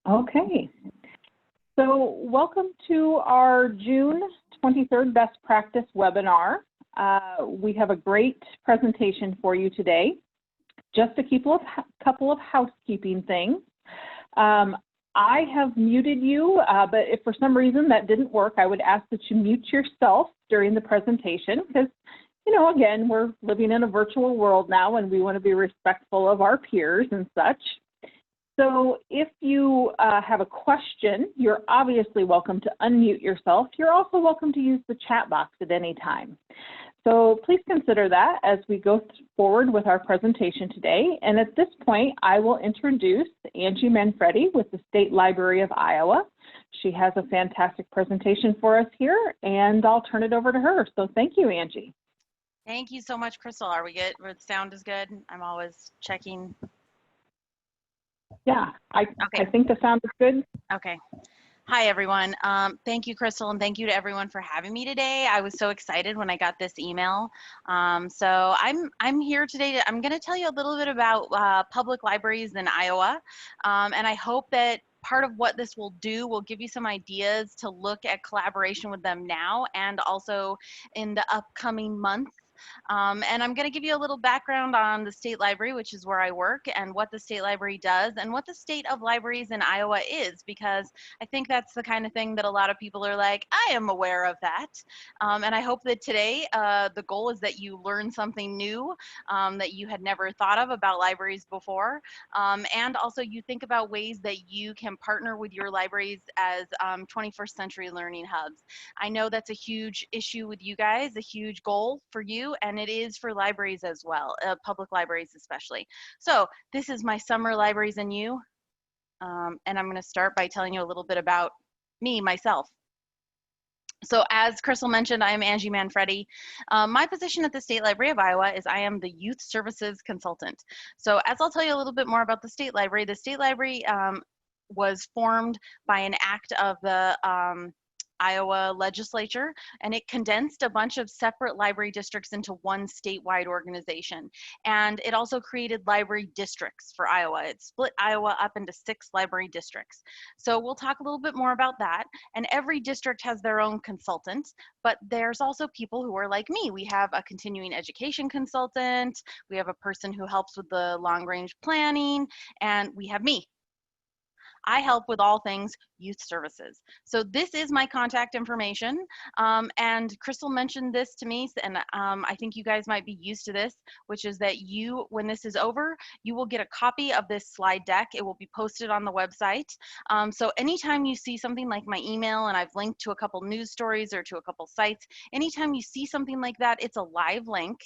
Okay, so welcome to our June 23rd Best Practice webinar. We have a great presentation for you today. Just a couple of housekeeping things. I have muted you, but if for some reason that didn't work, I would ask that you mute yourself during the presentation because, you know, again, we're living in a virtual world now and we want to be respectful of our peers and such. So if you have a question, you're obviously welcome to unmute yourself. You're also welcome to use the chat box at any time. So please consider that as we go forward with our presentation today. And at this point, I will introduce Angie Manfredi with the State Library of Iowa. She has a fantastic presentation for us here, and I'll turn it over to her. So thank you, Angie. Thank you so much, Crystal. Are we good? The sound is good? I'm always checking. Yeah, I think the sound is good. Okay. Hi, everyone. Thank you, Crystal, and thank you to everyone for having me today. I was so excited when I got this email. So I'm here today. I'm going to tell you a little bit about public libraries in Iowa, and I hope that part of what this will do will give you some ideas to look at collaboration with them now and also in the upcoming months. And I'm going to give you a little background on the State Library, which is where I work, and what the State Library does, and what the state of libraries in Iowa is, because I think that's the kind of thing that a lot of people are like, I am aware of that. And I hope that today the goal is that you learn something new that you had never thought of about libraries before, and also you think about ways that you can partner with your libraries as 21st century learning hubs. I know that's a huge issue with you guys, a huge goal for you, and it is for libraries as well, public libraries especially. So this is my Summer Libraries and You, and I'm going to start by telling you a little bit about myself. So as Crystal mentioned, I am Angie Manfredi. My position at the State Library of Iowa is I am the Youth Services Consultant. So as I'll tell you a little bit more about the State Library was formed by an act of the Iowa legislature, and it condensed a bunch of separate library districts into one statewide organization. And it also created library districts for Iowa. It split Iowa up into 6 library districts. So we'll talk a little bit more about that. And every district has their own consultant, but there's also people who are like me. We have a continuing education consultant, we have a person who helps with the long range planning, and we have me. I help with all things youth services. So this is my contact information. And Crystal mentioned this to me, and I think you guys might be used to this, which is that when this is over, you will get a copy of this slide deck. It will be posted on the website. So anytime you see something like my email, and I've linked to a couple news stories or to a couple sites, anytime you see something like that, it's a live link.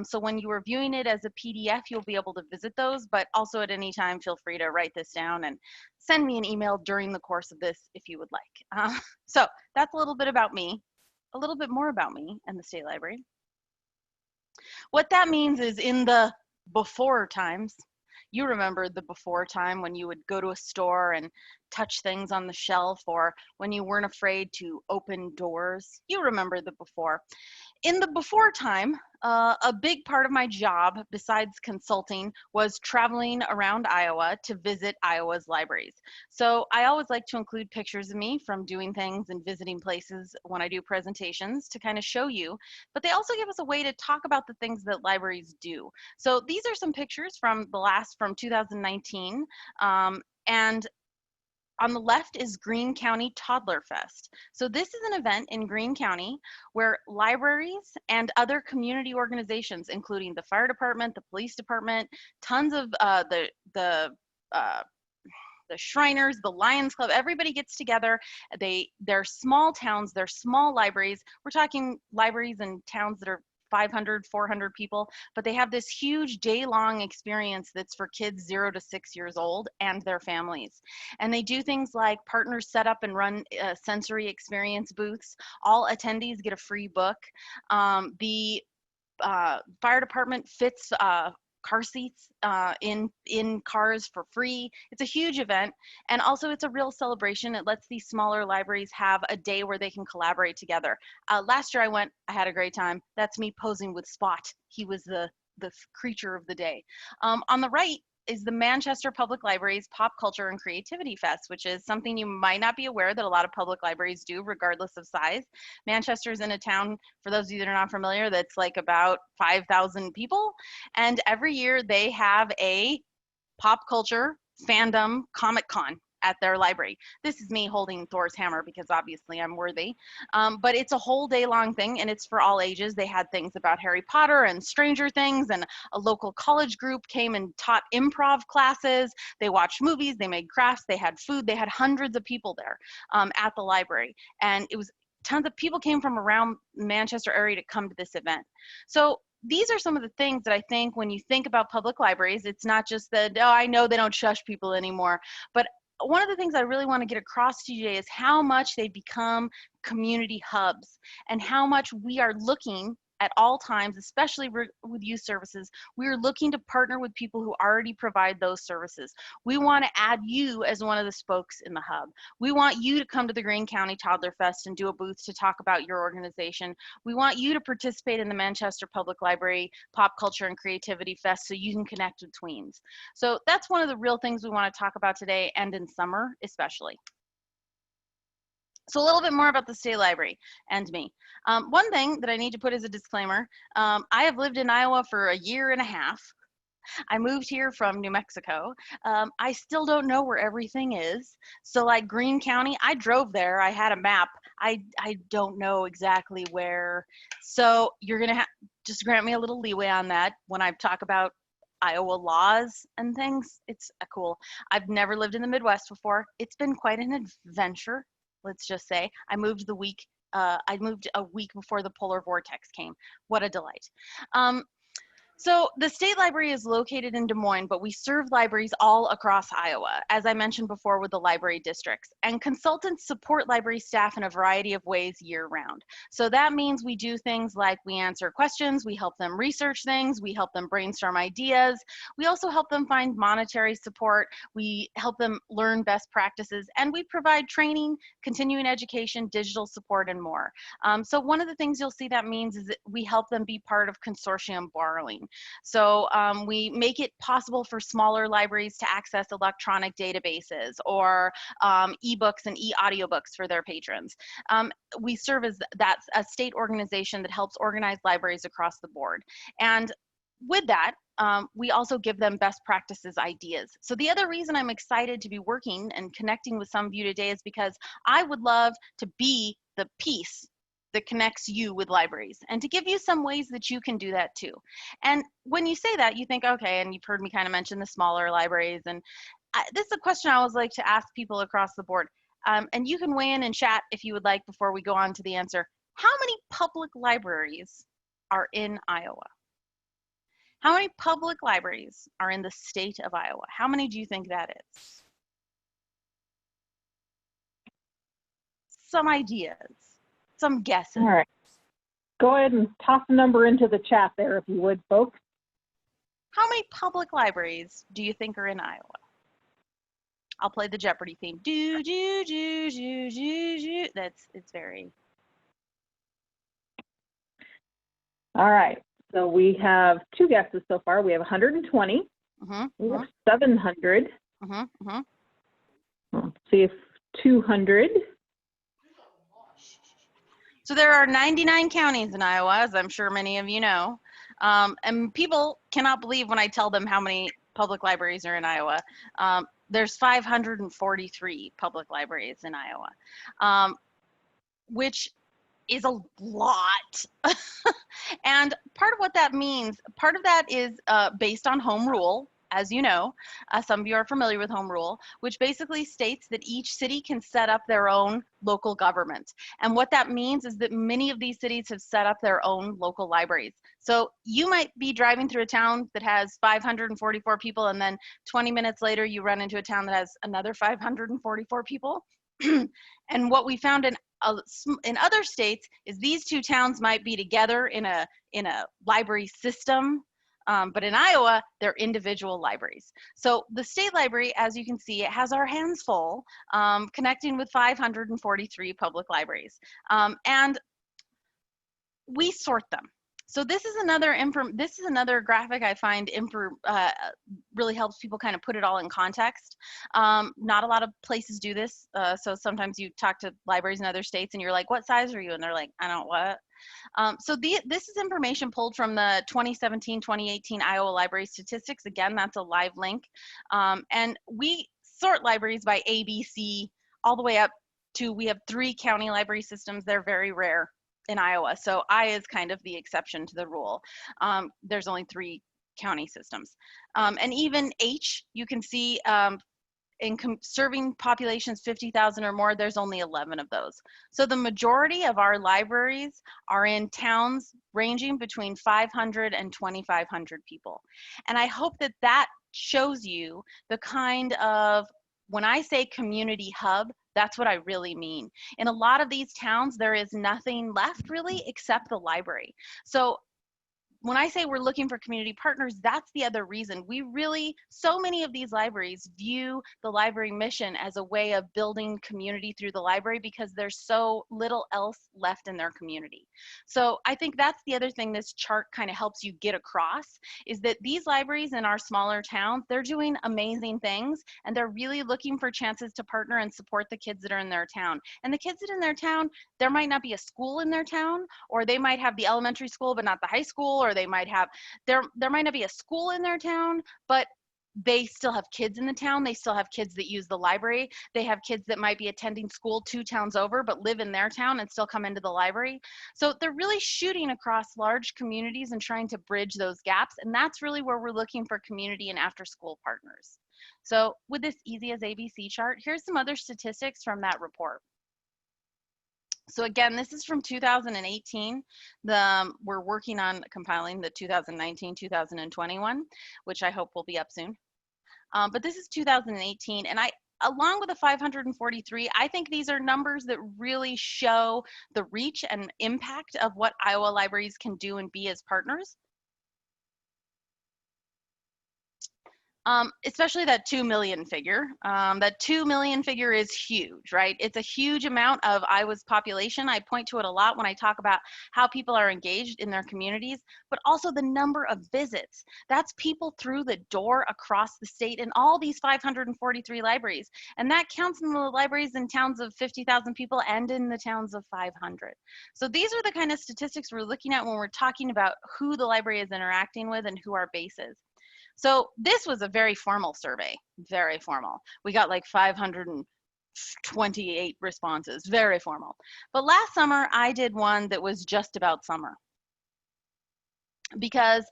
So when you are viewing it as a PDF, you'll be able to visit those, but also at any time, feel free to write this down and send me an email during the course of this if you would like. So that's a little bit about me, a little bit more about me and the State Library. What that means is in the before times, you remember the before time when you would go to a store and touch things on the shelf, or when you weren't afraid to open doors. You remember the before. In the before time, a big part of my job, besides consulting, was traveling around Iowa to visit Iowa's libraries. So I always like to include pictures of me from doing things and visiting places when I do presentations to kind of show you, but they also give us a way to talk about the things that libraries do. So these are some pictures from 2019, and on the left is Greene County Toddler Fest. So this is an event in Greene County where libraries and other community organizations, including the fire department, the police department, tons of the Shriners, the Lions Club, everybody gets together. They're small towns, they're small libraries. We're talking libraries in towns that are 500, 400 people, but they have this huge day-long experience that's for kids 0 to 6 years old and their families. And they do things like partners set up and run sensory experience booths. All attendees get a free book. The fire department fits car seats in cars for free. It's a huge event, and also it's a real celebration. It lets these smaller libraries have a day where they can collaborate together. Last year I went, I had a great time. That's me posing with Spot. He was the creature of the day. On the right is the Manchester Public Library's Pop Culture and Creativity Fest, which is something you might not be aware that a lot of public libraries do, regardless of size. Manchester's in a town, for those of you that are not familiar, that's like about 5,000 people. And every year they have a pop culture fandom Comic-Con at their library. This is me holding Thor's hammer because obviously I'm worthy. But it's a whole day long thing and it's for all ages. They had things about Harry Potter and Stranger Things, and a local college group came and taught improv classes. They watched movies, they made crafts, they had food, they had hundreds of people there at the library. And it was tons of people came from around Manchester area to come to this event. So these are some of the things that I think when you think about public libraries, it's not just that, oh, I know they don't shush people anymore, but one of the things I really want to get across to you today is how much they become community hubs and how much we are looking at all times, especially with youth services, we are looking to partner with people who already provide those services. We want to add you as one of the spokes in the hub. We want you to come to the Greene County Toddler Fest and do a booth to talk about your organization. We want you to participate in the Manchester Public Library Pop Culture and Creativity Fest so you can connect with tweens. So that's one of the real things we want to talk about today, and in summer especially. So a little bit more about the State Library and me. One thing that I need to put as a disclaimer, I have lived in Iowa for a year and a half. I moved here from New Mexico. I still don't know where everything is. So like Greene County, I drove there, I had a map. I don't know exactly where. So you're gonna just grant me a little leeway on that when I talk about Iowa laws and things. It's cool. I've never lived in the Midwest before. It's been quite an adventure. Let's just say I moved a week before the polar vortex came. What a delight. So the State Library is located in Des Moines, but we serve libraries all across Iowa, as I mentioned before with the library districts. And consultants support library staff in a variety of ways year-round. So that means we do things like we answer questions, we help them research things, we help them brainstorm ideas, we also help them find monetary support, we help them learn best practices, and we provide training, continuing education, digital support, and more. So one of the things you'll see that means is that we help them be part of consortium borrowing. So we make it possible for smaller libraries to access electronic databases or ebooks and e-audiobooks for their patrons. We serve as a state organization that helps organize libraries across the board. And with that, we also give them best practices ideas. So the other reason I'm excited to be working and connecting with some of you today is because I would love to be the piece that connects you with libraries and to give you some ways that you can do that too. And when you say that, you think, okay, and you've heard me kind of mention the smaller libraries, and this is a question I always like to ask people across the board. And you can weigh in and chat if you would like before we go on to the answer. How many public libraries are in Iowa? How many public libraries are in the state of Iowa? How many do you think that is? Some ideas. Some guesses. All right. Go ahead and toss a number into the chat there, if you would, folks. How many public libraries do you think are in Iowa? I'll play the Jeopardy theme. Do, do, do, do, do, do. It's very. All right. So we have 2 guesses so far. We have 120. We have 700. Let's see if 200. So there are 99 counties in Iowa, as I'm sure many of you know. And people cannot believe when I tell them how many public libraries are in Iowa. There's 543 public libraries in Iowa, which is a lot. And part of what that means, part of that is based on home rule. As you know, some of you are familiar with home rule, which basically states that each city can set up their own local government. And what that means is that many of these cities have set up their own local libraries. So you might be driving through a town that has 544 people, and then 20 minutes later, you run into a town that has another 544 people. And what we found in other states is these 2 towns might be together in a library system. But in Iowa, they're individual libraries. So the State Library, as you can see, it has our hands full, connecting with 543 public libraries. And we sort them. So this is another graphic I find really helps people kind of put it all in context. Not a lot of places do this. So sometimes you talk to libraries in other states and you're like, what size are you? And they're like, I don't what. This is information pulled from the 2017-2018 Iowa Library Statistics. Again, that's a live link. And we sort libraries by ABC all the way up to, we have 3 county library systems. They're very rare in Iowa. So I is kind of the exception to the rule. There's only 3 county systems. And even H, you can see in serving populations 50,000 or more, there's only 11 of those. So the majority of our libraries are in towns ranging between 500 and 2,500 people. And I hope that that shows you the kind of, when I say community hub, that's what I really mean. In a lot of these towns, there is nothing left really except the library. So when I say we're looking for community partners, that's the other reason. So many of these libraries view the library mission as a way of building community through the library because there's so little else left in their community. So I think that's the other thing this chart kind of helps you get across, is that these libraries in our smaller towns, they're doing amazing things and they're really looking for chances to partner and support the kids that are in their town. And the kids that are in their town, there might not be a school in their town, or they might have the elementary school but not the high school, or they might have, there might not be a school in their town, but they still have kids in the town. They still have kids that use the library. They have kids that might be attending school 2 towns over, but live in their town and still come into the library. So they're really shooting across large communities and trying to bridge those gaps. And that's really where we're looking for community and after school partners. So with this easy as ABC chart, here's some other statistics from that report. So again, this is from 2018. We're working on compiling the 2019-2021, which I hope will be up soon. But this is 2018, and along with the 543, I think these are numbers that really show the reach and impact of what Iowa libraries can do and be as partners. Especially that 2 million figure. That 2 million figure is huge, right? It's a huge amount of Iowa's population. I point to it a lot when I talk about how people are engaged in their communities, but also the number of visits. That's people through the door across the state in all these 543 libraries. And that counts in the libraries in towns of 50,000 people and in the towns of 500. So these are the kind of statistics we're looking at when we're talking about who the library is interacting with and who our base is. So this was a very formal survey, very formal. We got like 528 responses, very formal. But last summer, I did one that was just about summer. Because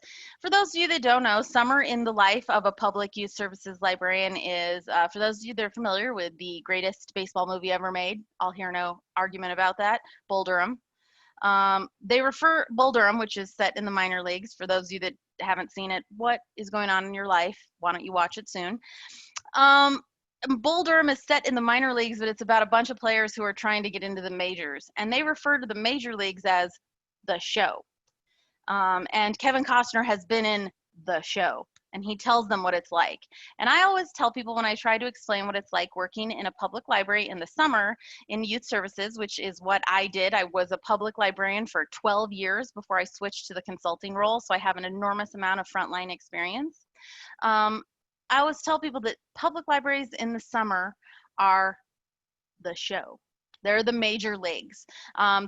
for those of you that don't know, summer in the life of a public youth services librarian is, for those of you that are familiar with the greatest baseball movie ever made, I'll hear no argument about that, Bull Durham. They refer Bull Durham, which is set in the minor leagues. For those of you that haven't seen it, what is going on in your life? Why don't you watch it soon? Bull Durham is set in the minor leagues, but it's about a bunch of players who are trying to get into the majors, and they refer to the major leagues as the show. And Kevin Costner has been in the show, and he tells them what it's like. And I always tell people when I try to explain what it's like working in a public library in the summer in youth services, which is what I did. I was a public librarian for 12 years before I switched to the consulting role, so I have an enormous amount of frontline experience. I always tell people that public libraries in the summer are the show. They're the major leagues.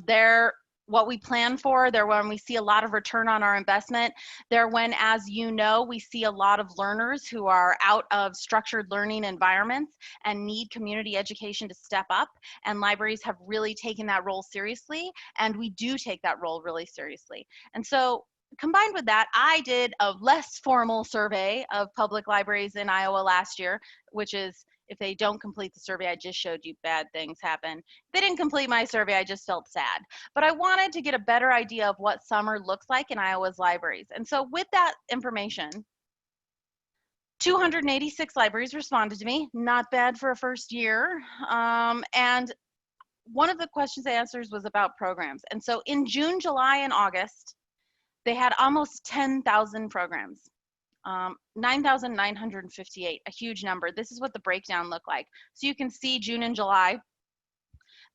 They're what we plan for. They're when we see a lot of return on our investment. They're when, as you know, we see a lot of learners who are out of structured learning environments and need community education to step up. And libraries have really taken that role seriously. And we do take that role really seriously. And so combined with that, I did a less formal survey of public libraries in Iowa last year, which is, if they don't complete the survey I just showed you, bad things happen. If they didn't complete my survey, I just felt sad. But I wanted to get a better idea of what summer looks like in Iowa's libraries. And so with that information, 286 libraries responded to me, not bad for a first year. And one of the questions I answered was about programs. And so in June, July, and August, they had almost 10,000 programs. 9,958, a huge number. This is what the breakdown looked like. So you can see June and July,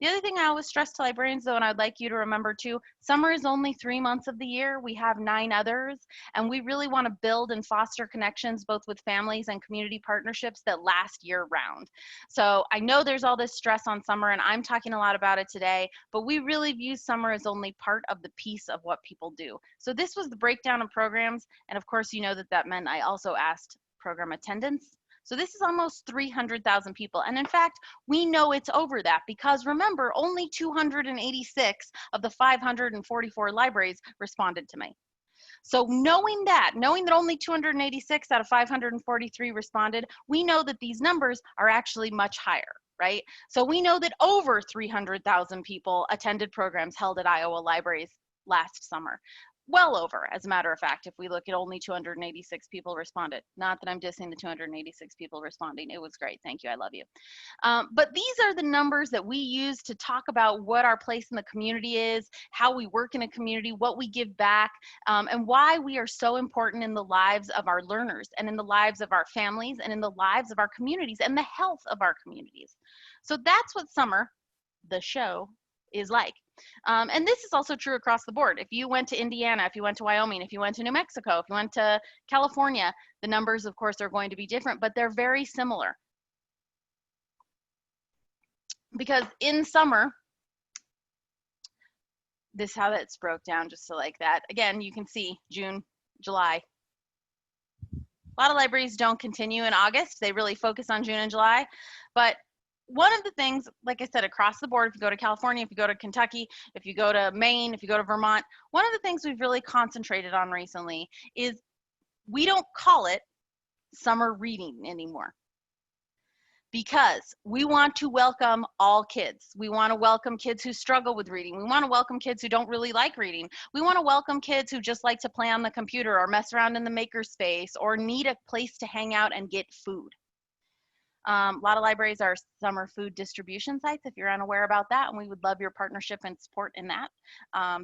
The other thing I always stress to librarians, though, and I'd like you to remember too, summer is only 3 months of the year. We have 9 others, and we really want to build and foster connections both with families and community partnerships that last year round. So I know there's all this stress on summer, and I'm talking a lot about it today, but we really view summer as only part of the piece of what people do. So this was the breakdown of programs, and of course, you know that that meant I also asked program attendance. So this is almost 300,000 people. And in fact, we know it's over that because remember, only 286 of the 544 libraries responded to me. So knowing that only 286 out of 543 responded, we know that these numbers are actually much higher, right? So we know that over 300,000 people attended programs held at Iowa libraries last summer. Well over, as a matter of fact, if we look at only 286 people responded. Not that I'm dissing the 286 people responding. It was great. Thank you. I love you. But these are the numbers that we use to talk about what our place in the community is, how we work in a community, what we give back, and why we are so important in the lives of our learners and in the lives of our families and in the lives of our communities and the health of our communities. So that's what summer, the show, is like. And this is also true across the board. If you went to Indiana, if you went to Wyoming, if you went to New Mexico, if you went to California, the numbers, of course, are going to be different, but they're very similar. Because in summer, this is how that's broke down, just so like that. Again, you can see June, July. A lot of libraries don't continue in August. They really focus on June and July. But one of the things, like I said, across the board, if you go to California, if you go to Kentucky, if you go to Maine, if you go to Vermont, one of the things we've really concentrated on recently is we don't call it summer reading anymore, because we want to welcome all kids. We want to welcome kids who struggle with reading. We want to welcome kids who don't really like reading. We want to welcome kids who just like to play on the computer or mess around in the makerspace or need a place to hang out and get food. A lot of libraries are summer food distribution sites, if you're unaware about that, and we would love your partnership and support in that.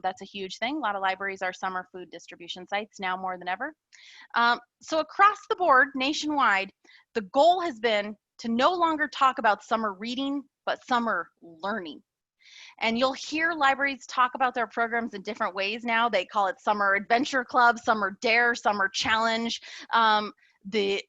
That's a huge thing. A lot of libraries are summer food distribution sites now more than ever. So across the board, nationwide, the goal has been to no longer talk about summer reading, but summer learning. And you'll hear libraries talk about their programs in different ways now. They call it Summer Adventure Club, Summer Dare, Summer Challenge, the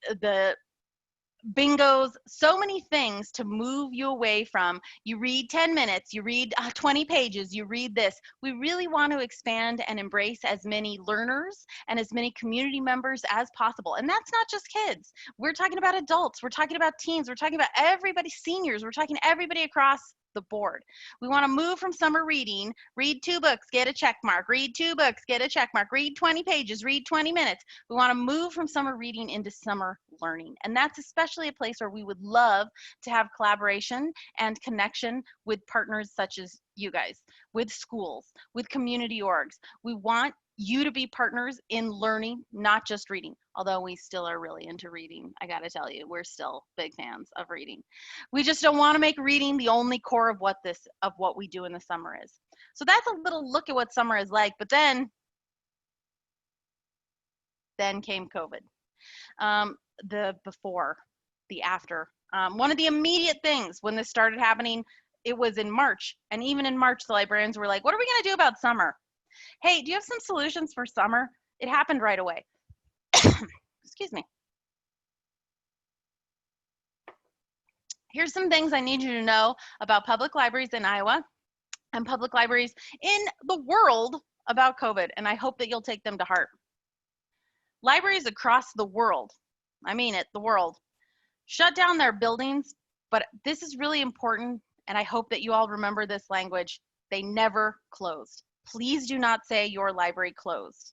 bingos, so many things to move you away from you read 10 minutes, you read 20 pages, you read this. We really want to expand and embrace as many learners and as many community members as possible. And that's not just kids. We're talking about adults, we're talking about teens, we're talking about everybody, seniors, we're talking everybody across the board. We want to move from summer reading, read 2 books, get a check mark, read 2 books, get a check mark, read 20 pages, read 20 minutes. We want to move from summer reading into summer learning. And that's especially a place where we would love to have collaboration and connection with partners such as you guys, with schools, with community orgs. We want you to be partners in learning, not just reading. Although we still are really into reading, I gotta tell you, we're still big fans of reading. We just don't want to make reading the only core of what we do in the summer is. So that's a little look at what summer is like. But then came COVID. The before, the after. One of the immediate things when this started happening, it was in March. And even in March, the librarians were like, what are we gonna do about summer? Hey, do you have some solutions for summer? It happened right away. Excuse me. Here's some things I need you to know about public libraries in Iowa and public libraries in the world about COVID, and I hope that you'll take them to heart. Libraries across the world, I mean it, the world, shut down their buildings, but this is really important, and I hope that you all remember this language. They never closed. Please do not say your library closed.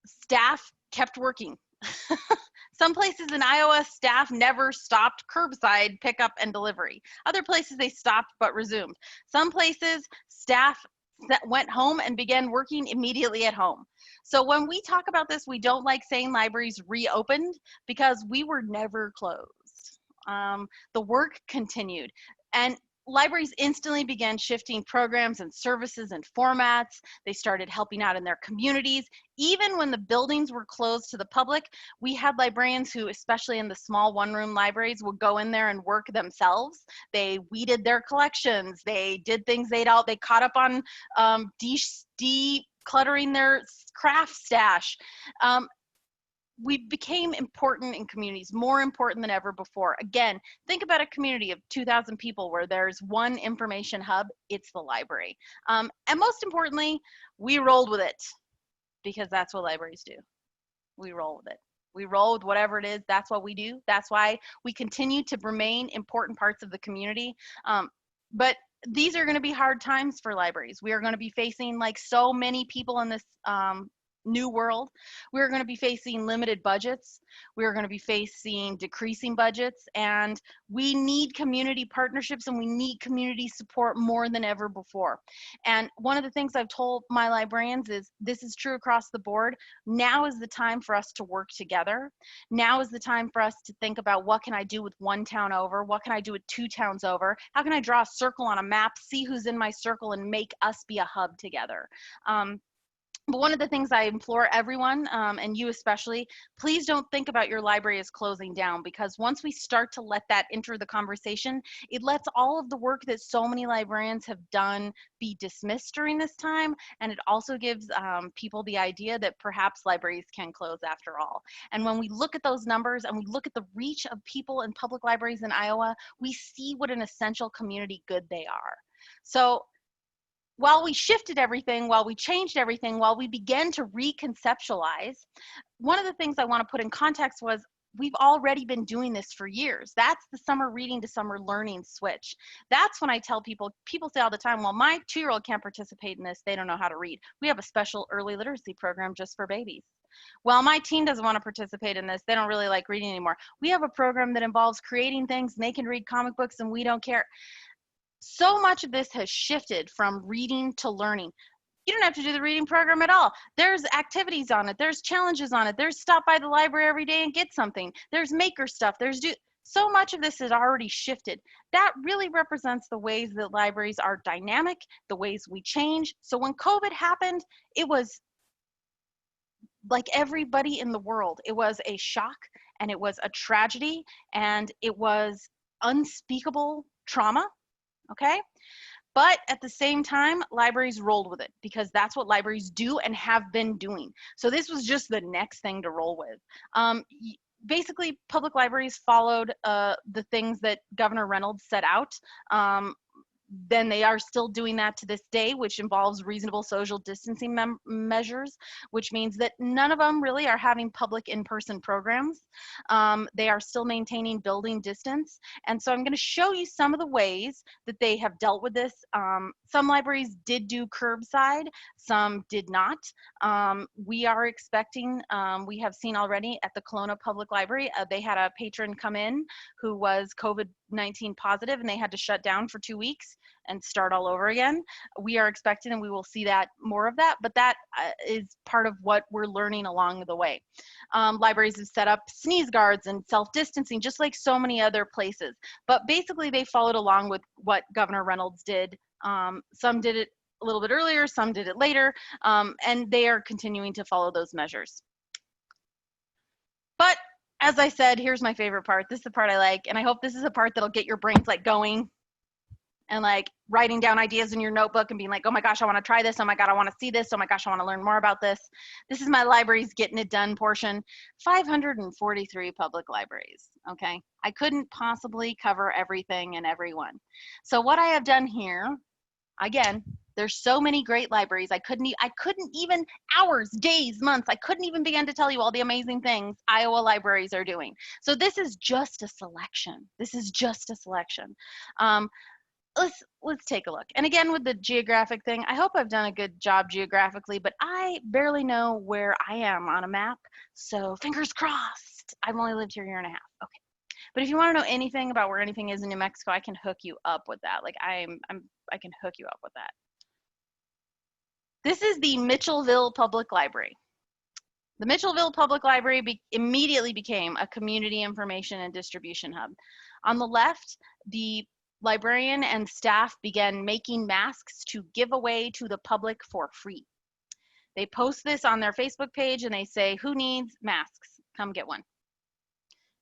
Staff kept working. Some places in Iowa, staff never stopped curbside pickup and delivery. Other places, they stopped but resumed. Some places, staff went home and began working immediately at home. So when we talk about this, we don't like saying libraries reopened because we were never closed. The work continued. And libraries instantly began shifting programs and services and formats. They started helping out in their communities. Even when the buildings were closed to the public, we had librarians who, especially in the small one-room libraries, would go in there and work themselves. They weeded their collections. They did things they caught up on decluttering their craft stash. We became important in communities, more important than ever before. Again, think about a community of 2,000 people where there's one information hub, it's the library. And most importantly, we rolled with it because that's what libraries do. We roll with it. We roll with whatever it is, that's what we do. That's why we continue to remain important parts of the community. But these are gonna be hard times for libraries. We are gonna be facing, like so many people in this new world, we're going to be facing limited budgets. We're going to be facing decreasing budgets, and we need community partnerships and we need community support more than ever before. And one of the things I've told my librarians is this is true across the board. Now is the time for us to work together. Now is the time for us to think about what can I do with one town over? What can I do with 2 towns over? How can I draw a circle on a map, see who's in my circle, and make us be a hub together? But one of the things I implore everyone, and you especially, please don't think about your library as closing down, because once we start to let that enter the conversation, it lets all of the work that so many librarians have done be dismissed during this time. And it also gives people the idea that perhaps libraries can close after all. And when we look at those numbers and we look at the reach of people in public libraries in Iowa, we see what an essential community good they are. So while we shifted everything, while we changed everything, while we began to reconceptualize, one of the things I want to put in context was we've already been doing this for years. That's the summer reading to summer learning switch. That's when I tell people say all the time, well, my 2-year-old can't participate in this. They don't know how to read. We have a special early literacy program just for babies. Well, my teen doesn't want to participate in this. They don't really like reading anymore. We have a program that involves creating things, and they can read comic books, and we don't care. So much of this has shifted from reading to learning. You don't have to do the reading program at all. There's activities on it. There's challenges on it. There's stop by the library every day and get something. There's maker stuff. So much of this has already shifted. That really represents the ways that libraries are dynamic, the ways we change. So when COVID happened, it was like everybody in the world. It was a shock, and it was a tragedy, and it was unspeakable trauma. Okay? But at the same time, libraries rolled with it because that's what libraries do and have been doing. So this was just the next thing to roll with. Basically, public libraries followed the things that Governor Reynolds set out. Then they are still doing that to this day, which involves reasonable social distancing measures, which means that none of them really are having public in-person programs. They are still maintaining building distance. And so I'm going to show you some of the ways that they have dealt with this. Some libraries did do curbside, some did not. We are expecting, we have seen already at the Kelowna Public Library, they had a patron come in who was COVID-19 positive, and they had to shut down for 2 weeks and start all over again. We are expecting, and we will see that more of that, but that is part of what we're learning along the way. Libraries have set up sneeze guards and self-distancing, just like so many other places. But basically, they followed along with what Governor Reynolds did. Some did it a little bit earlier, some did it later, and they are continuing to follow those measures. But as I said, here's my favorite part. This is the part I like, and I hope this is a part that'll get your brains like going and like writing down ideas in your notebook and being like, oh my gosh, I want to try this. Oh my God, I want to see this. Oh my gosh, I want to learn more about this. This is my library's getting it done portion. 543 public libraries, okay? I couldn't possibly cover everything and everyone. So what I have done here, again, there's so many great libraries. I couldn't even hours, days, months, I couldn't even begin to tell you all the amazing things Iowa libraries are doing. So this is just a selection. This is just a selection. Let's take a look. And again, with the geographic thing, I hope I've done a good job geographically, but I barely know where I am on a map. So fingers crossed. I've only lived here a year and a half. Okay. But if you want to know anything about where anything is in New Mexico, I can hook you up with that. Like I can hook you up with that. This is the Mitchellville Public Library. The Mitchellville Public Library immediately became a community information and distribution hub. On the left, the librarian and staff began making masks to give away to the public for free. They post this on their Facebook page and they say, who needs masks? Come get one.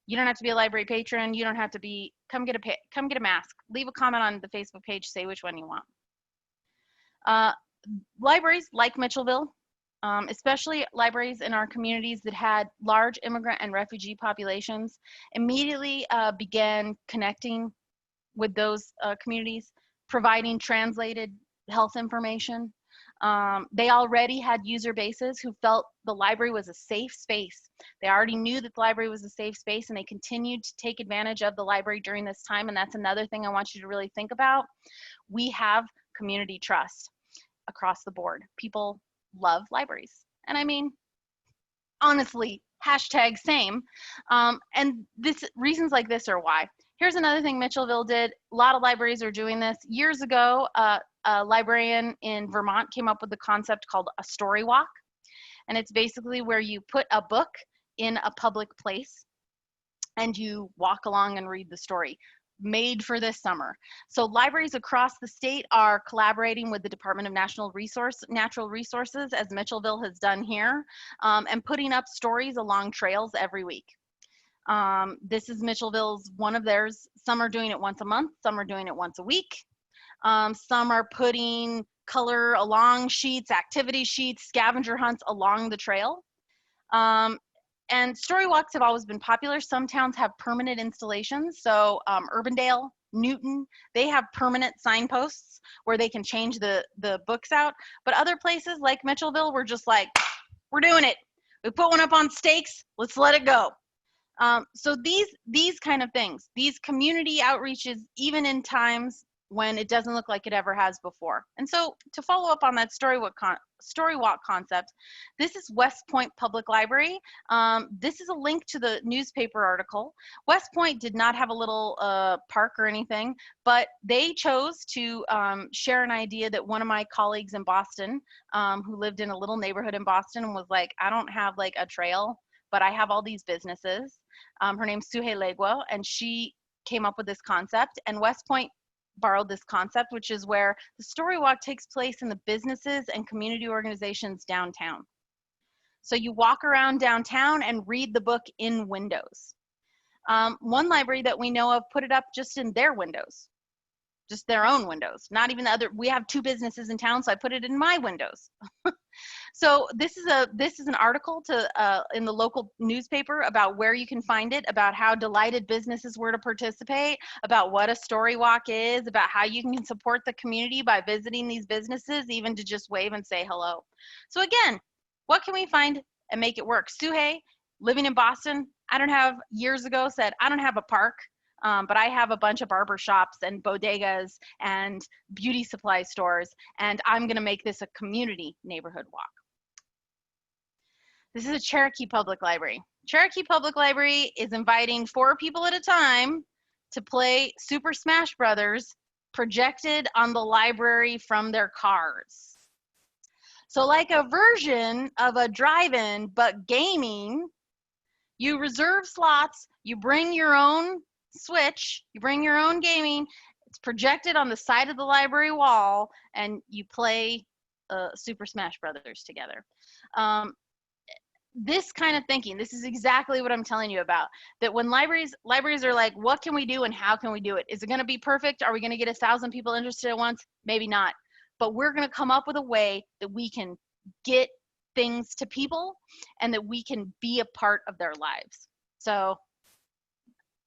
You don't have to be a library patron. You don't have to be, come get a mask. Leave a comment on the Facebook page, say which one you want. Libraries like Mitchellville, especially libraries in our communities that had large immigrant and refugee populations, immediately began connecting with those communities, providing translated health information. They already had user bases who felt the library was a safe space. They already knew that the library was a safe space, and they continued to take advantage of the library during this time. And that's another thing I want you to really think about. We have community trust across the board. People love libraries. And I mean, honestly, hashtag same. And reasons like this are why. Here's another thing Mitchellville did. A lot of libraries are doing this. Years ago, a librarian in Vermont came up with a concept called a story walk. And it's basically where you put a book in a public place and you walk along and read the story. Made for this summer. So libraries across the state are collaborating with the Department of Natural Resources, as Mitchellville has done here, and putting up stories along trails every week. This is Mitchellville's, one of theirs. Some are doing it once a month, some are doing it once a week. Some are putting color along sheets, activity sheets, scavenger hunts along the trail. And story walks have always been popular. Some towns have permanent installations. So Urbandale, Newton, they have permanent signposts where they can change the books out. But other places like Mitchellville, we're just like, we're doing it. We put one up on stakes, let's let it go. So these kind of things, these community outreaches, even in times when it doesn't look like it ever has before. And so to follow up on that story walk concept, this is West Point Public Library. This is a link to the newspaper article. West Point did not have a little park or anything, but they chose to share an idea that one of my colleagues in Boston, who lived in a little neighborhood in Boston, and was like, I don't have like a trail, but I have all these businesses. Her name's Suhe Legua, and she came up with this concept, and West Point borrowed this concept, which is where the story walk takes place in the businesses and community organizations downtown. So you walk around downtown and read the book in windows. One library that we know of put it up just in their windows, just their own windows, not even the other. We have 2 businesses in town, so I put it in my windows. So this is an article in the local newspaper about where you can find it, about how delighted businesses were to participate, about what a story walk is, about how you can support the community by visiting these businesses, even to just wave and say hello. So again, what can we find and make it work? Suhe, living in Boston, years ago said, I don't have a park. But I have a bunch of barber shops and bodegas and beauty supply stores, and I'm going to make this a community neighborhood walk. This is a Cherokee Public Library. Cherokee Public Library is inviting 4 people at a time to play Super Smash Brothers projected on the library from their cars. So like a version of a drive-in, but gaming, you reserve slots, you bring your own Switch, you bring your own gaming, it's projected on the side of the library wall, and you play Super Smash Brothers together. This kind of thinking, this is exactly what I'm telling you about, that when libraries are like, what can we do and how can we do it? Is it going to be perfect? Are we going to get 1,000 people interested at once? Maybe not. But we're going to come up with a way that we can get things to people and that we can be a part of their lives. So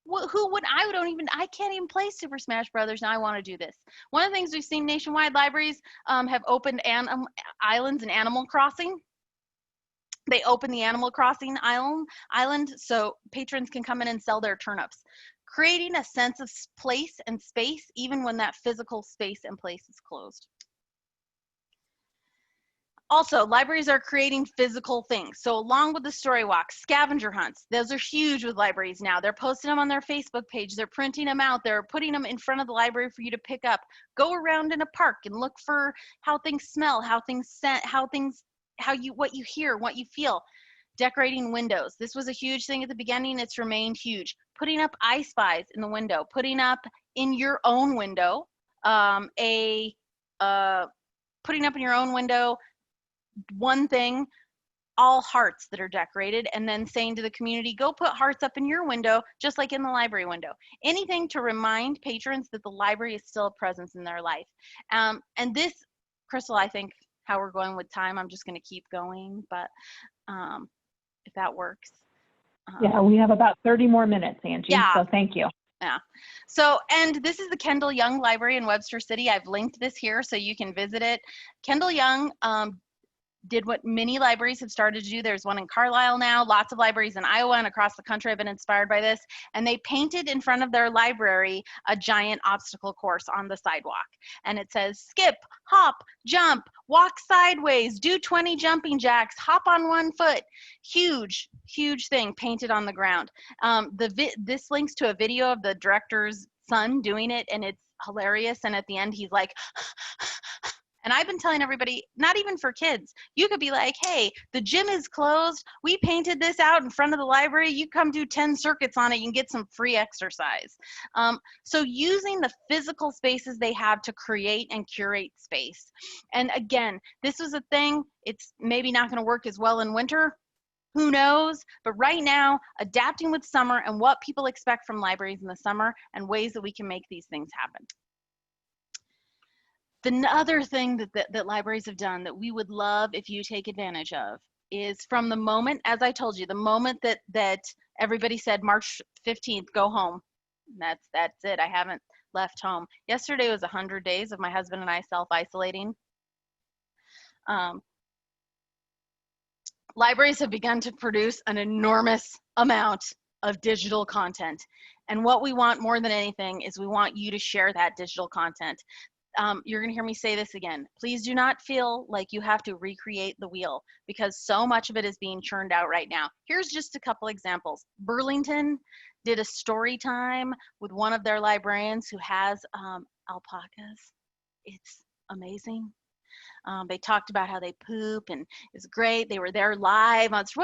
I can't even play Super Smash Brothers, and I want to do this. One of the things we've seen nationwide, libraries have opened islands in Animal Crossing. They open the Animal Crossing island so patrons can come in and sell their turnips, creating a sense of place and space even when that physical space and place is closed. Also, libraries are creating physical things. So along with the story walks, scavenger hunts, those are huge with libraries now. They're posting them on their Facebook page. They're printing them out. They're putting them in front of the library for you to pick up. Go around in a park and look for how things smell, how things scent, what you hear, what you feel. Decorating windows. This was a huge thing at the beginning. It's remained huge. Putting up I Spies in the window. Putting up in your own window putting up in your own window one thing, all hearts that are decorated, and then saying to the community, go put hearts up in your window, just like in the library window. Anything to remind patrons that the library is still a presence in their life. And this, Crystal, I think how we're going with time, I'm just going to keep going, but if that works. Yeah, we have about 30 more minutes, Angie, yeah. So thank you. Yeah. So, and this is the Kendall Young Library in Webster City. I've linked this here so you can visit it. Kendall Young did what many libraries have started to do. There's one in Carlisle now. Lots of libraries in Iowa and across the country have been inspired by this. And they painted in front of their library a giant obstacle course on the sidewalk. And it says, skip, hop, jump, walk sideways, do 20 jumping jacks, hop on one foot. Huge, huge thing painted on the ground. This links to a video of the director's son doing it, and it's hilarious. And at the end, he's like, and I've been telling everybody, not even for kids, you could be like, hey, the gym is closed. We painted this out in front of the library. You come do 10 circuits on it. You can get some free exercise. So using the physical spaces they have to create and curate space. And again, this was a thing. It's maybe not going to work as well in winter. Who knows? But right now, adapting with summer and what people expect from libraries in the summer and ways that we can make these things happen. The other thing that libraries have done that we would love if you take advantage of is from the moment, as I told you, the moment that everybody said March 15th, go home. That's it. I haven't left home. Yesterday was 100 days of my husband and I self-isolating. Libraries have begun to produce an enormous amount of digital content. And what we want more than anything is we want you to share that digital content. You're going to hear me say this again. Please do not feel like you have to recreate the wheel because so much of it is being churned out right now. Here's just a couple examples. Burlington did a story time with one of their librarians who has alpacas. It's amazing. They talked about how they poop and it's great. They were there live. It's so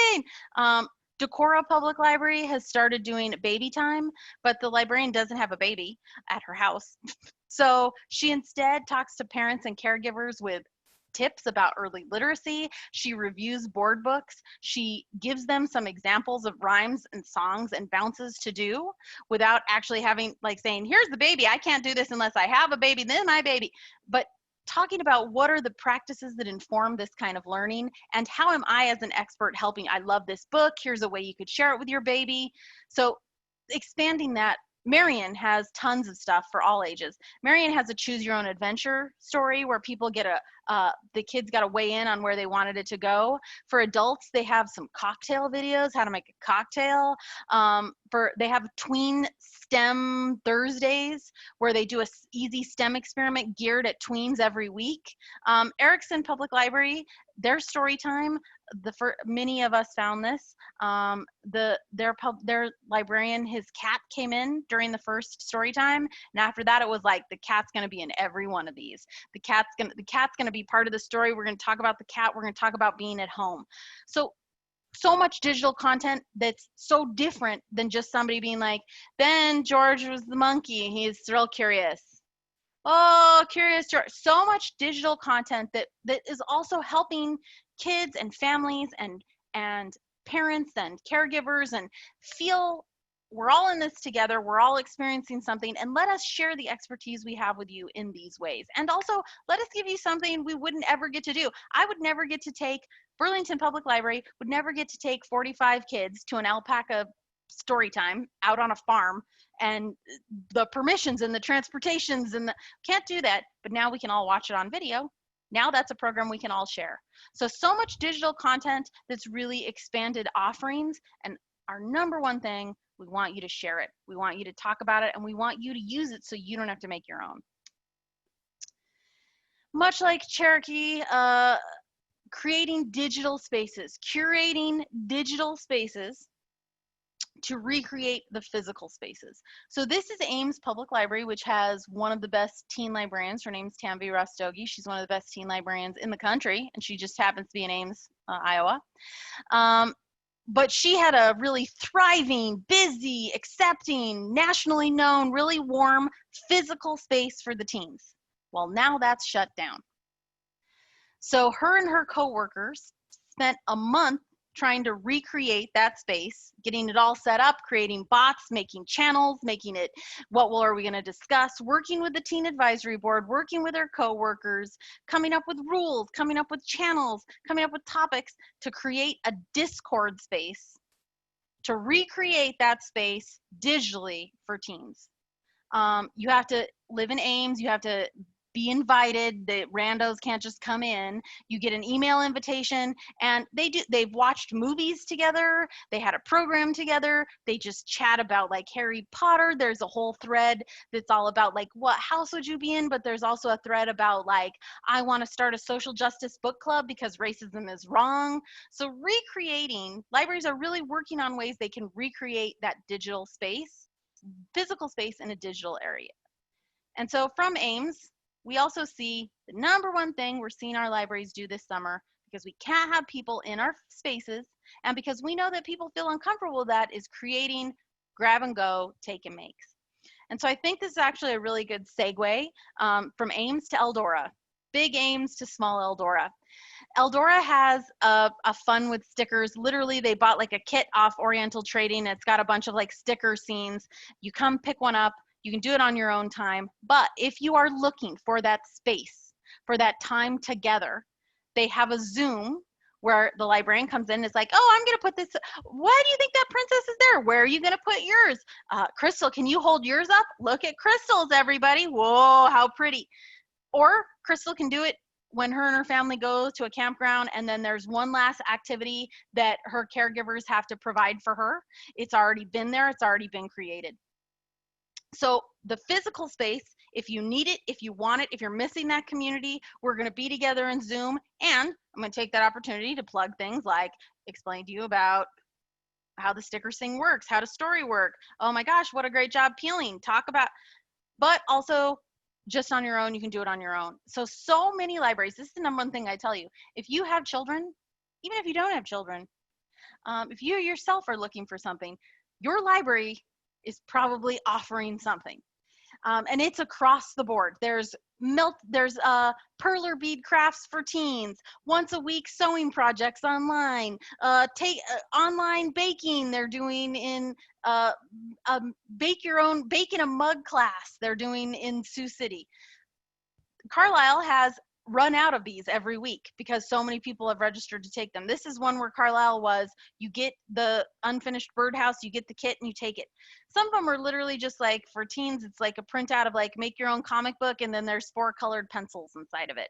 amazing. Decorah Public Library has started doing baby time, but the librarian doesn't have a baby at her house. So she instead talks to parents and caregivers with tips about early literacy. She reviews board books. She gives them some examples of rhymes and songs and bounces to do without actually having, like saying, here's the baby. I can't do this unless I have a baby, then my baby. But talking about what are the practices that inform this kind of learning and how am I as an expert helping? I love this book. Here's a way you could share it with your baby. So expanding that. Marion has tons of stuff for all ages. Marion has a choose your own adventure story where people get the kids got to weigh in on where they wanted it to go. For adults, they have some cocktail videos, how to make a cocktail. They have tween STEM Thursdays where they do a easy STEM experiment geared at tweens every week. Erickson Public Library, their story time, many of us found this. Their librarian, his cat came in during the first story time, and after that, it was like the cat's going to be in every one of these. The cat's going to be part of the story. We're going to talk about the cat. We're going to talk about being at home. So much digital content that's so different than just somebody being like, Ben George was the monkey. He's real curious. Oh, curious George. So much digital content that is also helping kids and families and parents and caregivers and feel we're all in this together. We're all experiencing something, and let us share the expertise we have with you in these ways. And also let us give you something we wouldn't ever get to do. I would never get to take Burlington Public Library would never get to take 45 kids to an alpaca story time out on a farm and the permissions and the transportations and can't do that, but now we can all watch it on video. Now that's a program we can all share. So much digital content that's really expanded offerings, and our number one thing, we want you to share it. We want you to talk about it, and we want you to use it so you don't have to make your own. Much like Cherokee, creating digital spaces, curating digital spaces to recreate the physical spaces. So this is Ames Public Library, which has one of the best teen librarians. Her name's Tanvi Rastogi. She's one of the best teen librarians in the country, and she just happens to be in Ames Iowa. But she had a really thriving, busy, accepting, nationally known, really warm physical space for the teens. Well, now that's shut down. So her and her coworkers spent a month trying to recreate that space, getting it all set up, creating bots, making channels, making it, are we going to discuss, working with the teen advisory board, working with their coworkers, coming up with rules, coming up with channels, coming up with topics to create a Discord space, to recreate that space digitally for teens. You have to live in Ames, you have to be invited. The randos can't just come in. You get an email invitation, and they've watched movies together, they had a program together, they just chat about like Harry Potter. There's a whole thread that's all about like what house would you be in, but there's also a thread about like, I want to start a social justice book club because racism is wrong. So libraries are really working on ways they can recreate that digital space, physical space in a digital area. And so from Ames, we also see the number one thing we're seeing our libraries do this summer, because we can't have people in our spaces, and because we know that people feel uncomfortable with that, is creating grab and go, take and makes. And so I think this is actually a really good segue from Ames to Eldora, big Ames to small Eldora. Eldora has a fun with stickers. Literally, they bought like a kit off Oriental Trading. It's got a bunch of like sticker scenes. You come pick one up. You can do it on your own time. But if you are looking for that space, for that time together, they have a Zoom where the librarian comes in and is like, oh, I'm going to put this. Why do you think that princess is there? Where are you going to put yours? Crystal, can you hold yours up? Look at Crystal's, everybody. Whoa, how pretty. Or Crystal can do it when her and her family go to a campground, and then there's one last activity that her caregivers have to provide for her. It's already been there. It's already been created. So the physical space, if you need it, if you want it, if you're missing that community, we're going to be together in Zoom. And I'm going to take that opportunity to plug things like explain to you about how the sticker thing works, how does story work. Oh my gosh, what a great job peeling. Talk about, but also just on your own, you can do it on your own. So many libraries, this is the number one thing I tell you. If you have children, even if you don't have children, if you yourself are looking for something, your library is probably offering something. And it's across the board. There's perler bead crafts for teens, once a week sewing projects online, online baking they're doing in baking a mug class they're doing in Sioux City. Carlisle has run out of these every week because so many people have registered to take them. This is one where Carlisle was, you get the unfinished birdhouse, you get the kit and you take it. Some of them are literally just like, for teens, it's like a printout of like make your own comic book, and then there's 4 colored pencils inside of it.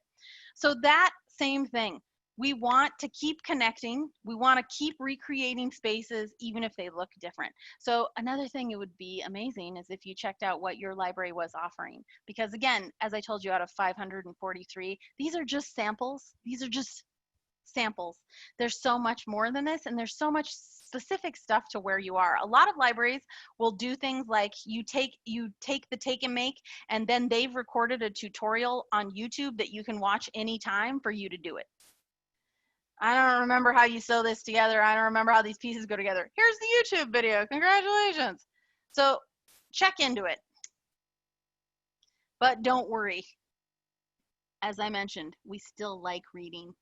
So that same thing. We want to keep connecting. We want to keep recreating spaces, even if they look different. So another thing it would be amazing is if you checked out what your library was offering. Because again, as I told you, out of 543, these are just samples. These are just samples. There's so much more than this, and there's so much specific stuff to where you are. A lot of libraries will do things like you take the take and make, and then they've recorded a tutorial on YouTube that you can watch anytime for you to do it. I don't remember how you sew this together. I don't remember how these pieces go together. Here's the YouTube video. Congratulations. So check into it. But don't worry. As I mentioned, we still like reading.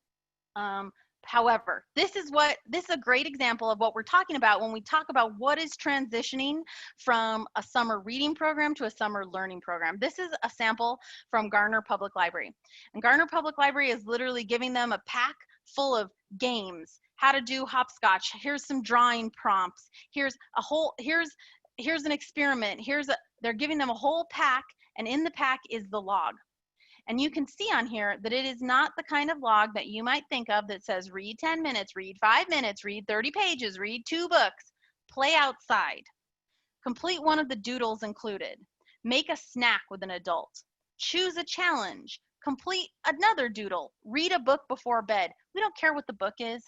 However, this is a great example of what we're talking about when we talk about what is transitioning from a summer reading program to a summer learning program. This is a sample from Garner Public Library. And Garner Public Library is literally giving them a pack full of games, how to do hopscotch. Here's some drawing prompts. Here's an experiment. They're giving them a whole pack, and in the pack is the log. And you can see on here that it is not the kind of log that you might think of that says read 10 minutes, read 5 minutes, read 30 pages, read 2 books, play outside, complete one of the doodles included, make a snack with an adult, choose a challenge, complete another doodle, read a book before bed. We don't care what the book is.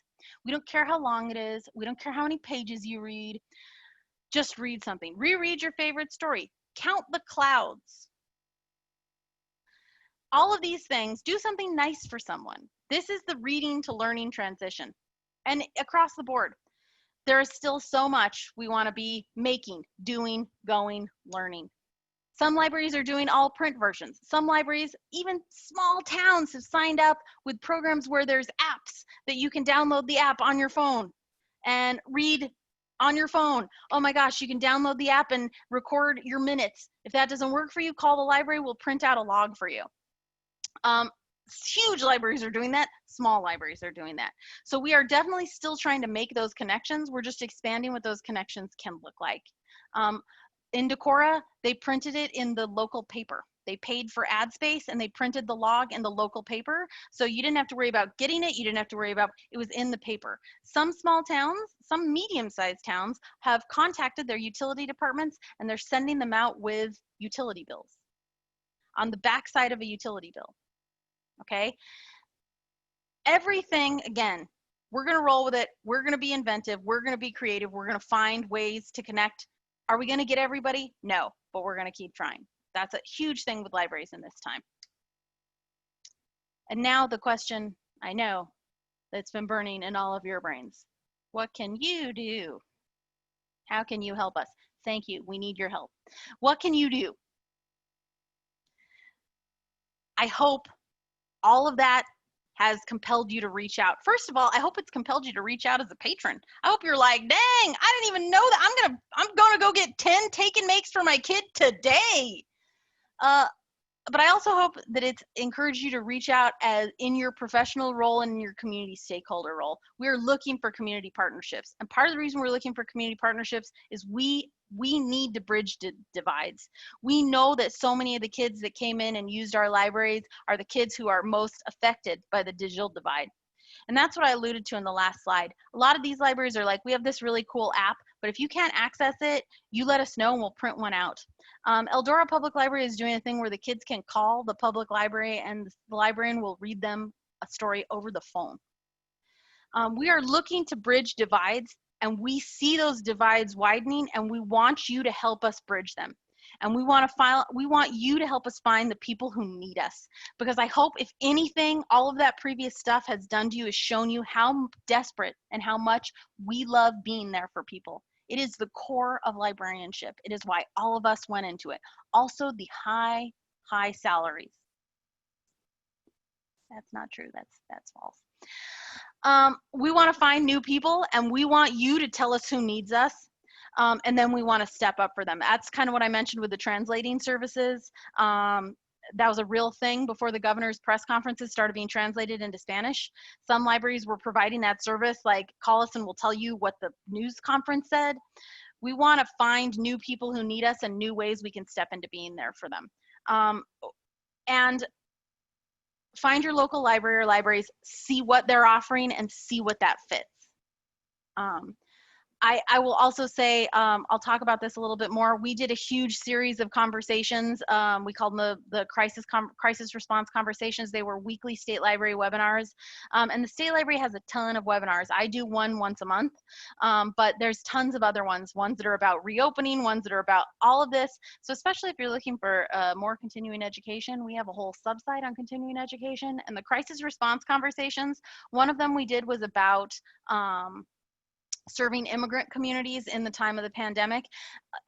We don't care how long it is. We don't care how many pages you read. Just read something. Reread your favorite story. Count the clouds. All of these things, do something nice for someone. This is the reading to learning transition. And across the board, there is still so much we want to be making, doing, going, learning. Some libraries are doing all print versions. Some libraries, even small towns, have signed up with programs where there's apps that you can download the app on your phone and read on your phone. Oh my gosh, you can download the app and record your minutes. If that doesn't work for you, call the library, we'll print out a log for you. Huge libraries are doing that. Small libraries are doing that. So we are definitely still trying to make those connections. We're just expanding what those connections can look like. In Decorah, they printed it in the local paper. They paid for ad space and they printed the log in the local paper. So you didn't have to worry about getting it. You didn't have to worry about, it was in the paper. Some small towns, some medium-sized towns have contacted their utility departments and they're sending them out with utility bills on the back side of a utility bill. Okay. Everything, again, we're going to roll with it. We're going to be inventive. We're going to be creative. We're going to find ways to connect. Are we going to get everybody? No, but we're going to keep trying. That's a huge thing with libraries in this time. And now the question I know that's been burning in all of your brains. What can you do? How can you help us? Thank you. We need your help. What can you do? I hope all of that has compelled you to reach out. First of all, I hope it's compelled you to reach out as a patron. I hope you're like, dang, I didn't even know that. I'm gonna go get 10 take and makes for my kid today. But I also hope that it's encouraged you to reach out as in your professional role and in your community stakeholder role. We're looking for community partnerships. And part of the reason we're looking for community partnerships is we need to bridge divides. We know that so many of the kids that came in and used our libraries are the kids who are most affected by the digital divide. And that's what I alluded to in the last slide. A lot of these libraries are like, we have this really cool app, but if you can't access it, you let us know and we'll print one out. Eldora Public Library is doing a thing where the kids can call the public library and the librarian will read them a story over the phone. We are looking to bridge divides and we see those divides widening and we want you to help us bridge them. And we want you to help us find the people who need us. Because I hope if anything, all of that previous stuff has done to you is shown you how desperate and how much we love being there for people. It is the core of librarianship. It is why all of us went into it. Also the high salaries. That's not true, that's false. We want to find new people and we want you to tell us who needs us. And then we want to step up for them. That's kind of what I mentioned with the translating services. That was a real thing before the governor's press conferences started being translated into Spanish. Some libraries were providing that service, like call us and we'll tell you what the news conference said. We want to find new people who need us and new ways we can step into being there for them. And find your local library or libraries, see what they're offering and see what that fits. I will also say, I'll talk about this a little bit more. We did a huge series of conversations. We called them the crisis response conversations. They were weekly state library webinars. And the state library has a ton of webinars. I do one once a month, but there's tons of other ones that are about reopening, ones that are about all of this. So especially if you're looking for more continuing education, we have a whole subsite on continuing education. And the crisis response conversations, one of them we did was about serving immigrant communities in the time of the pandemic.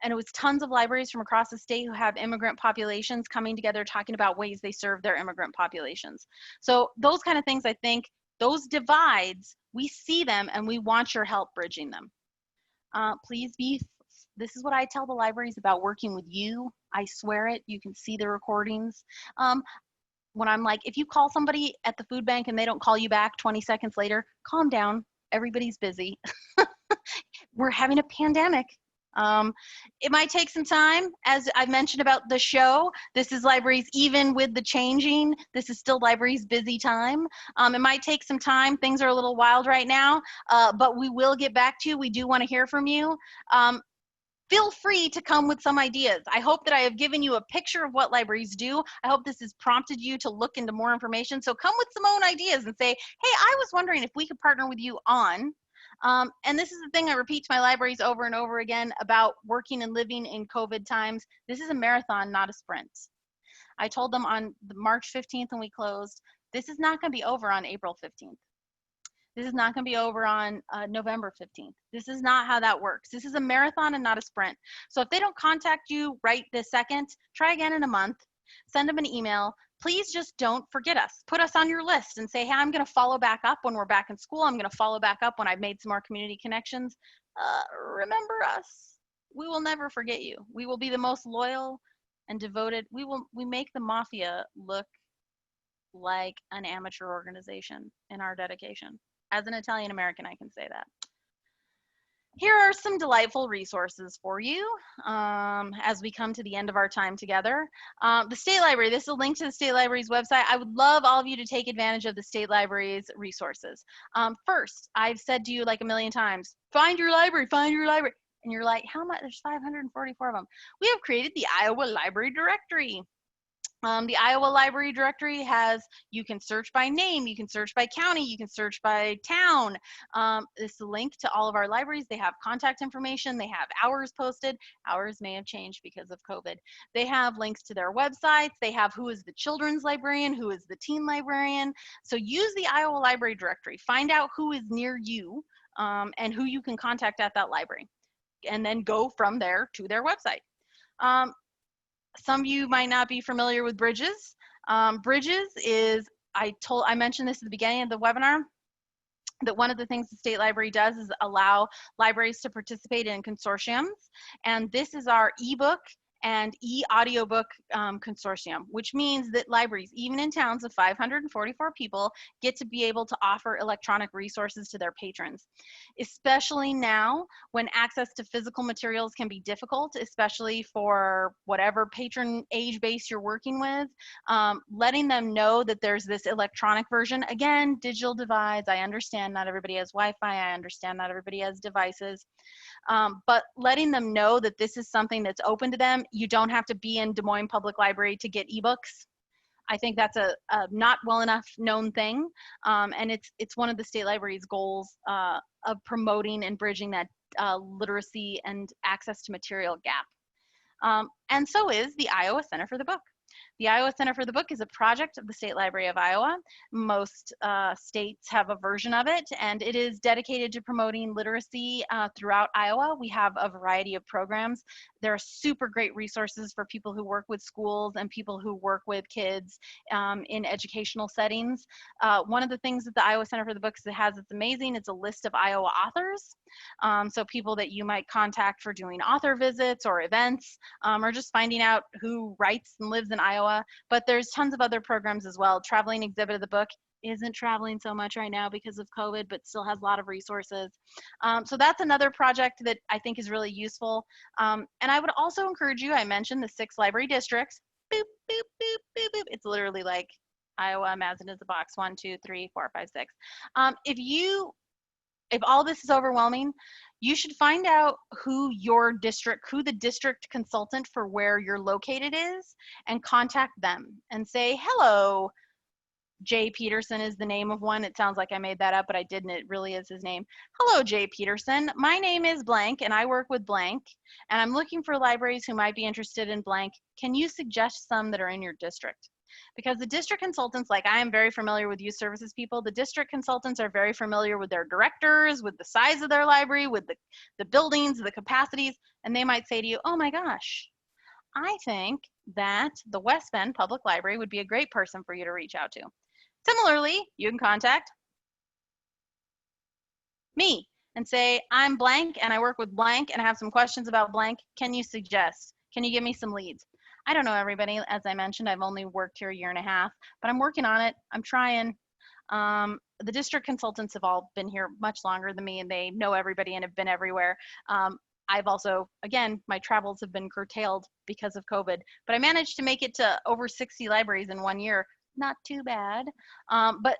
And it was tons of libraries from across the state who have immigrant populations coming together, talking about ways they serve their immigrant populations. So those kind of things, I think, those divides, we see them and we want your help bridging them. This is what I tell the libraries about working with you. I swear it, you can see the recordings. When I'm like, if you call somebody at the food bank and they don't call you back 20 seconds later, calm down. Everybody's busy. We're having a pandemic. It might take some time. As I've mentioned about the show, this is libraries, even with the changing, this is still libraries' busy time. It might take some time. Things are a little wild right now, but we will get back to you. We do want to hear from you. Feel free to come with some ideas. I hope that I have given you a picture of what libraries do. I hope this has prompted you to look into more information. So come with some own ideas and say, hey, I was wondering if we could partner with you on. And this is the thing I repeat to my libraries over and over again about working and living in COVID times. This is a marathon, not a sprint. I told them on March 15th when we closed, This is not going to be over on April 15th. This is not going to be over on November 15th. This is not how that works. This is a marathon and not a sprint. So if they don't contact you right this second, try again in a month, send them an email. Please just don't forget us. Put us on your list and say, hey, I'm going to follow back up when we're back in school. I'm going to follow back up when I've made some more community connections. Remember us. We will never forget you. We will be the most loyal and devoted. We make the Mafia look like an amateur organization in our dedication. As an Italian American, I can say that. Here are some delightful resources for you as we come to the end of our time together. The State Library, this is a link to the State Library's website. I would love all of you to take advantage of the State Library's resources. First, I've said to you like a million times, find your library, find your library. And you're like, how much? There's 544 of them. We have created the Iowa Library Directory. The Iowa Library Directory has, you can search by name, you can search by county, you can search by town. This is a link to all of our libraries. They have contact information, they have hours posted. Hours may have changed because of COVID. They have links to their websites, they have who is the children's librarian, who is the teen librarian. So use the Iowa Library Directory, find out who is near you and who you can contact at that library, and then go from there to their website. Some of you might not be familiar with Bridges. Bridges is, I mentioned this at the beginning of the webinar, that one of the things the State Library does is allow libraries to participate in consortiums. And this is our ebook and e-audiobook consortium, which means that libraries, even in towns of 544 people, get to be able to offer electronic resources to their patrons. Especially now when access to physical materials can be difficult, especially for whatever patron age base you're working with, letting them know that there's this electronic version. Again, digital divides, I understand not everybody has Wi-Fi, I understand not everybody has devices. But letting them know that this is something that's open to them. You don't have to be in Des Moines Public Library to get ebooks. I think that's a not well enough known thing. And it's one of the State Library's goals of promoting and bridging that literacy and access to material gap. And so is the Iowa Center for the Book. The Iowa Center for the Book is a project of the State Library of Iowa. Most states have a version of it, and it is dedicated to promoting literacy throughout Iowa. We have a variety of programs. There are super great resources for people who work with schools and people who work with kids in educational settings. One of the things that the Iowa Center for the Books has that's amazing, it's a list of Iowa authors. So people that you might contact for doing author visits or events, or just finding out who writes and lives in Iowa. But there's tons of other programs as well. Traveling Exhibit of the Book isn't traveling so much right now because of COVID, but still has a lot of resources. So that's another project that I think is really useful. And I would also encourage you, I mentioned the 6 library districts. Boop, boop, boop, boop, boop. It's literally like Iowa, imagine it's a box, 1, 2, 3, 4, 5, 6. If all this is overwhelming, you should find out who the district consultant for where you're located is, and contact them and say, hello, Jay Peterson is the name of one. It sounds like I made that up, but I didn't. It really is his name. Hello, Jay Peterson. My name is blank, and I work with blank, and I'm looking for libraries who might be interested in blank. Can you suggest some that are in your district? Because the district consultants, like I am very familiar with youth services people, the district consultants are very familiar with their directors, with the size of their library, with the buildings, the capacities, and they might say to you, oh my gosh, I think that the West Bend Public Library would be a great person for you to reach out to. Similarly, you can contact me and say, I'm blank and I work with blank and I have some questions about blank. Can you suggest? Can you give me some leads? I don't know everybody. As I mentioned, I've only worked here a year and a half, but I'm working on it. I'm trying. The district consultants have all been here much longer than me, and they know everybody and have been everywhere. I've also, again, my travels have been curtailed because of COVID, but I managed to make it to over 60 libraries in 1 year. Not too bad. But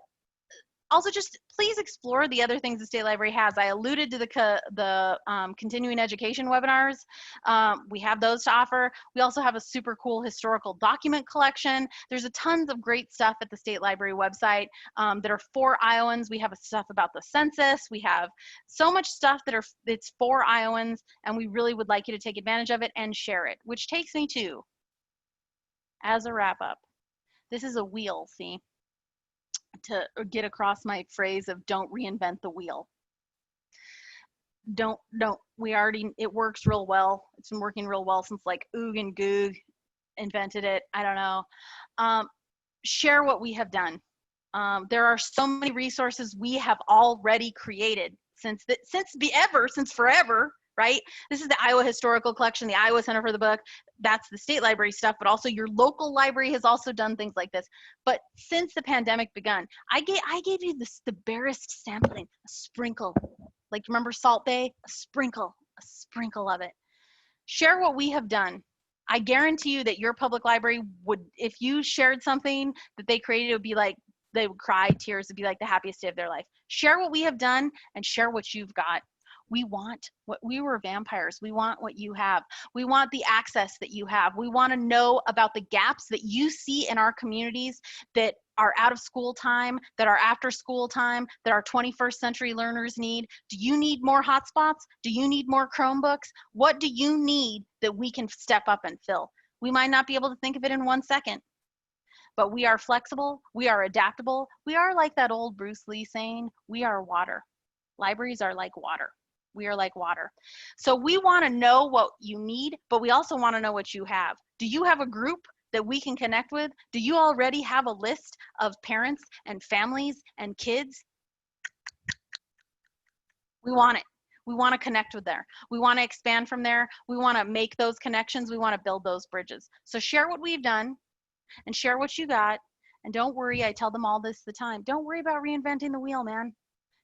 also just please explore the other things the State Library has. I alluded to the continuing education webinars. We have those to offer. We also have a super cool historical document collection. There's a tons of great stuff at the State Library website that are for Iowans. We have stuff about the census. We have so much stuff it's for Iowans, and we really would like you to take advantage of it and share it, which takes me to, as a wrap up, this is a wheel, see? to get across my phrase of don't reinvent the wheel. Don't, it works real well. It's been working real well since like Oog and Goog invented it. I don't know. Share what we have done. There are so many resources we have already created since forever, right? This is the Iowa Historical Collection, the Iowa Center for the Book. That's the state library stuff, but also your local library has also done things like this. But since the pandemic begun, I gave you the barest sampling, a sprinkle. Like, remember Salt Bay? A sprinkle of it. Share what we have done. I guarantee you that your public library would, if you shared something that they created, it would be like, they would cry tears. It'd be like the happiest day of their life. Share what we have done and share what you've got. We were vampires. We want what you have. We want the access that you have. We want to know about the gaps that you see in our communities that are out of school time, that are after school time, that our 21st century learners need. Do you need more hotspots? Do you need more Chromebooks? What do you need that we can step up and fill? We might not be able to think of it in 1 second, but we are flexible. We are adaptable. We are like that old Bruce Lee saying, we are water. Libraries are like water. We are like water. So we want to know what you need, but we also want to know what you have. Do you have a group that we can connect with? Do you already have a list of parents and families and kids? We want it. We want to connect with there. We want to expand from there. We want to make those connections. We want to build those bridges. So share what we've done and share what you got. And don't worry, I tell them all this the time. Don't worry about reinventing the wheel, man.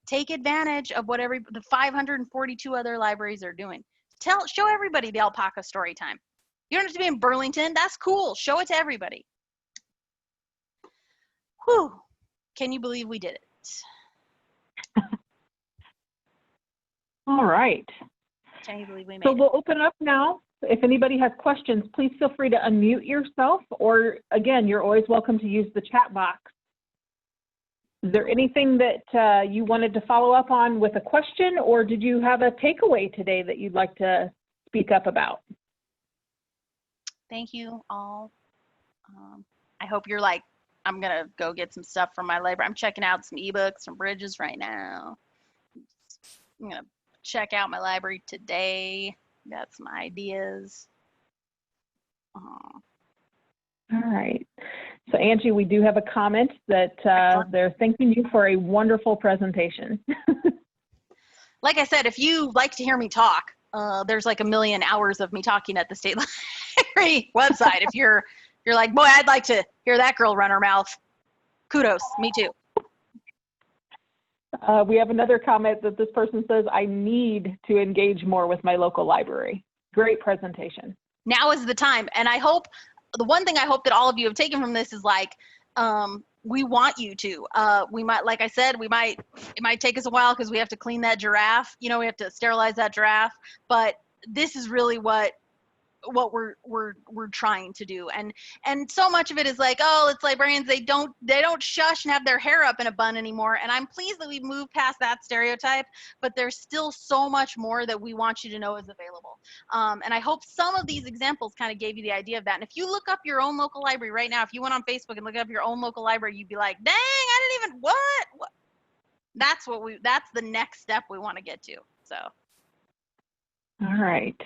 Take advantage of what the 542 other libraries are doing. Show everybody the alpaca story time. You don't have to be in Burlington. That's cool. Show it to everybody. Whew. Can you believe we did it? All right. Can you believe we made So it? we'll open up now. If anybody has questions, please feel free to unmute yourself, or again, you're always welcome to use the chat box. Is there anything that you wanted to follow up on with a question, or did you have a takeaway today that you'd like to speak up about? Thank you all. I hope you're like, I'm going to go get some stuff from my library. I'm checking out some ebooks, some bridges right now. I'm going to check out my library today. Got some ideas. All right. So Angie, we do have a comment that they're thanking you for a wonderful presentation. Like I said, if you like to hear me talk, there's like 1 million hours of me talking at the state library website. If you're like, boy, I'd like to hear that girl run her mouth. Kudos, me too. We have another comment that this person says, I need to engage more with my local library. Great presentation. Now is the time. And I hope, the one thing I hope that all of you have taken from this is like, we want you to. We might, like I said, it might take us a while because we have to clean that giraffe. You know, we have to sterilize that giraffe. But this is really what we're trying to do. And so much of it is like, oh, it's librarians, they don't shush and have their hair up in a bun anymore. And I'm pleased that we've moved past that stereotype, but there's still so much more that we want you to know is available. And I hope some of these examples kind of gave you the idea of that. And if you look up your own local library right now, if you went on Facebook and look up your own local library, you'd be like, dang, I didn't even, what? That's the next step we want to get to. So. All right.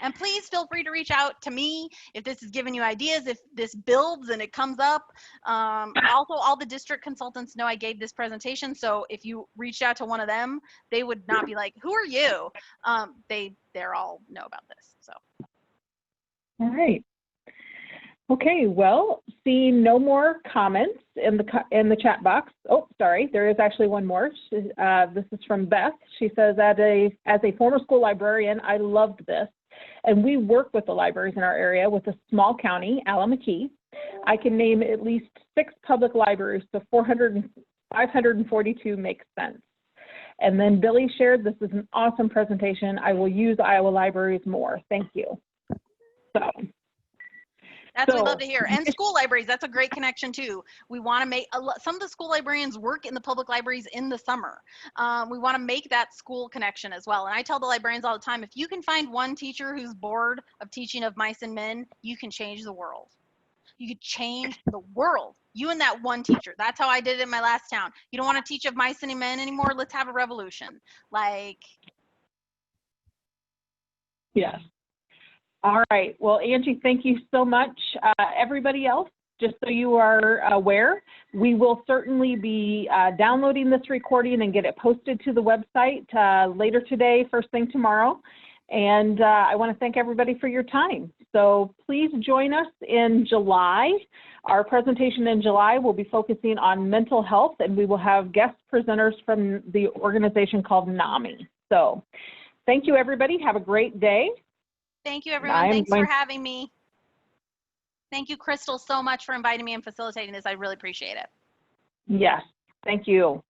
And please feel free to reach out to me if this is giving you ideas, if this builds and it comes up. Also, all the district consultants know I gave this presentation, so if you reached out to one of them, they would not be like, who are you? They're all know about this, so. All right. Okay, well, seeing no more comments in the chat box. Oh, sorry, there is actually one more. This is from Beth. She says, as a former school librarian, I loved this. And we work with the libraries in our area with a small county, Allamakee. I can name at least 6 public libraries, so 542 makes sense. And then Billy shared, this is an awesome presentation. I will use Iowa libraries more. Thank you. That's what we love to hear. And school libraries, that's a great connection too. We want to make, some of the school librarians work in the public libraries in the summer. We want to make that school connection as well. And I tell the librarians all the time, if you can find one teacher who's bored of teaching of mice and men, you can change the world. You could change the world. You and that one teacher. That's how I did it in my last town. You don't want to teach of mice and men anymore? Let's have a revolution. Like, Yes. All right. Well, Angie, thank you so much. Everybody else, just so you are aware, we will certainly be downloading this recording and get it posted to the website later today, first thing tomorrow. And I want to thank everybody for your time. So please join us in July. Our presentation in July will be focusing on mental health, and we will have guest presenters from the organization called NAMI. So thank you, everybody. Have a great day. thank you, everyone. Thanks for having me. Thank you, Crystal, so much for inviting me and facilitating this. I really appreciate it. Yes, thank you.